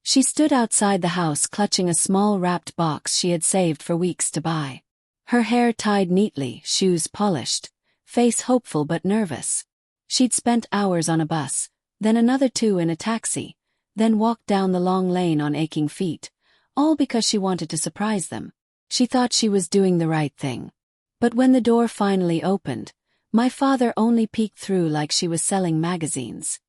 She stood outside the house clutching a small wrapped box she had saved for weeks to buy. Her hair tied neatly, shoes polished, face hopeful but nervous. She'd spent hours on a bus, then another 2 in a taxi, then walked down the long lane on aching feet, all because she wanted to surprise them. She thought she was doing the right thing. But when the door finally opened, my father only peeked through like she was selling magazines.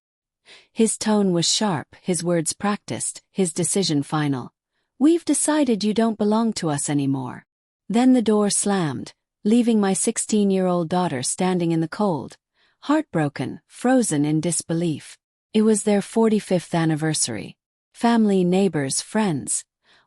His tone was sharp, his words practiced, his decision final. "We've decided you don't belong to us anymore." Then the door slammed, leaving my 16-year-old daughter standing in the cold, heartbroken, frozen in disbelief. It was their 45th anniversary. Family, neighbors, friends,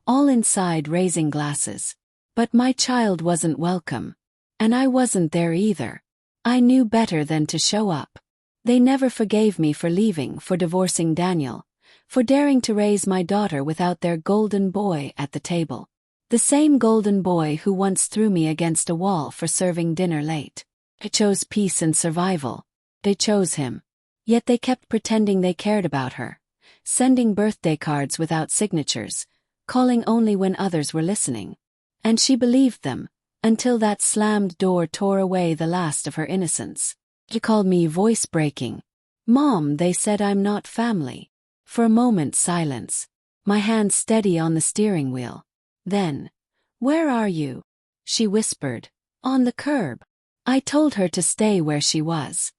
all inside raising glasses. But my child wasn't welcome. And I wasn't there either. I knew better than to show up. They never forgave me for leaving, for divorcing Daniel, for daring to raise my daughter without their golden boy at the table. The same golden boy who once threw me against a wall for serving dinner late. I chose peace and survival. They chose him. Yet they kept pretending they cared about her, sending birthday cards without signatures, calling only when others were listening. And she believed them, until that slammed door tore away the last of her innocence. She called me voice-breaking. "Mom," they said, "I'm not family." For a moment silence, my hand steady on the steering wheel. Then, "Where are you?" she whispered. "On the curb." I told her to stay where she was.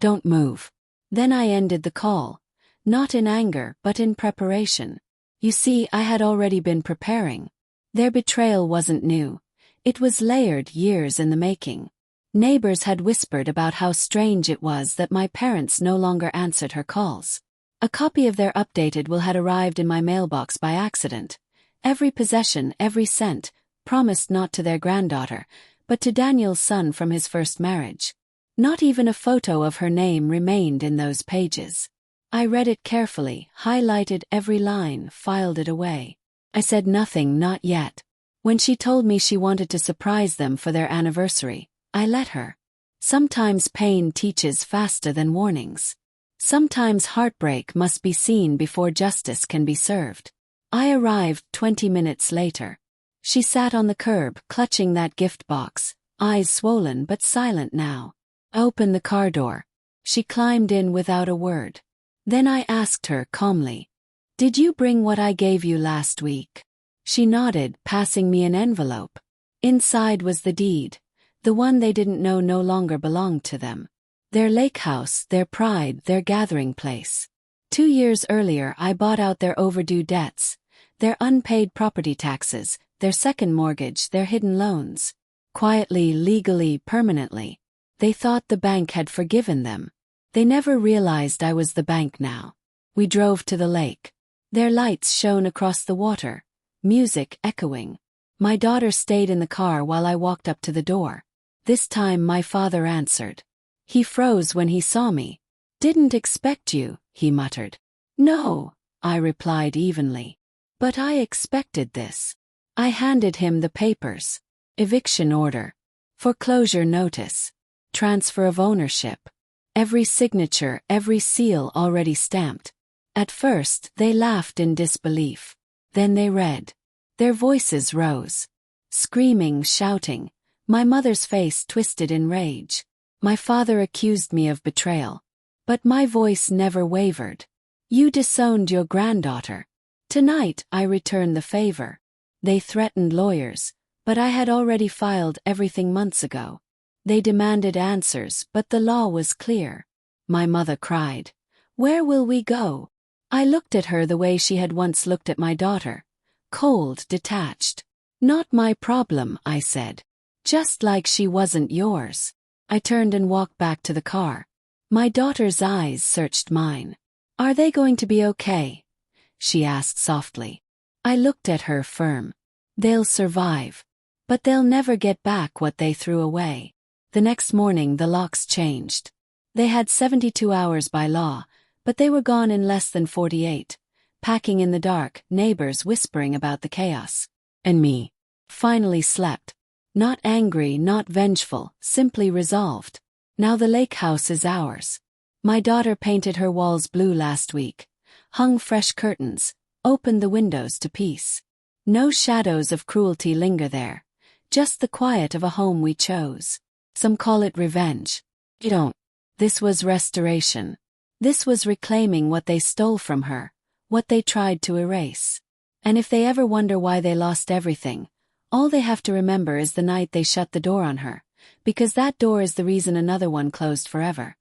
"Don't move." Then I ended the call, not in anger but in preparation. You see, I had already been preparing. Their betrayal wasn't new. It was layered, years in the making. Neighbors had whispered about how strange it was that my parents no longer answered her calls. A copy of their updated will had arrived in my mailbox by accident. Every possession, every cent, promised not to their granddaughter, but to Daniel's son from his first marriage. Not even a photo of her name remained in those pages. I read it carefully, highlighted every line, filed it away. I said nothing, not yet. When she told me she wanted to surprise them for their anniversary, I let her. Sometimes pain teaches faster than warnings. Sometimes heartbreak must be seen before justice can be served. I arrived 20 minutes later. She sat on the curb, clutching that gift box, eyes swollen but silent now. I opened the car door. She climbed in without a word. Then I asked her calmly, "Did you bring what I gave you last week?" She nodded, passing me an envelope. Inside was the deed, the one they didn't know no longer belonged to them. Their lake house, their pride, their gathering place. 2 years earlier I bought out their overdue debts, their unpaid property taxes, their second mortgage, their hidden loans. Quietly, legally, permanently. They thought the bank had forgiven them. They never realized I was the bank now. We drove to the lake. Their lights shone across the water, music echoing. My daughter stayed in the car while I walked up to the door. This time my father answered. He froze when he saw me. "Didn't expect you," he muttered. "No," I replied evenly. "But I expected this." I handed him the papers. Eviction order. Foreclosure notice. Transfer of ownership. Every signature, every seal already stamped. At first, they laughed in disbelief. Then they read. Their voices rose. Screaming, shouting. My mother's face twisted in rage. My father accused me of betrayal. But my voice never wavered. "You disowned your granddaughter. Tonight, I return the favor." They threatened lawyers, but I had already filed everything months ago. They demanded answers, but the law was clear. My mother cried. "Where will we go?" I looked at her the way she had once looked at my daughter. Cold, detached. "Not my problem," I said. "Just like she wasn't yours." I turned and walked back to the car. My daughter's eyes searched mine. "Are they going to be okay?" she asked softly. I looked at her firm. "They'll survive. But they'll never get back what they threw away." The next morning the locks changed. They had 72 hours by law, but they were gone in less than 48, packing in the dark, neighbors whispering about the chaos. And me. Finally slept. Not angry, not vengeful, simply resolved. Now the lake house is ours. My daughter painted her walls blue last week. Hung fresh curtains. opened the windows to peace. No shadows of cruelty linger there, just the quiet of a home we chose. Some call it revenge. You don't. This was restoration. This was reclaiming what they stole from her, what they tried to erase. And if they ever wonder why they lost everything, all they have to remember is the night they shut the door on her, because that door is the reason another one closed forever.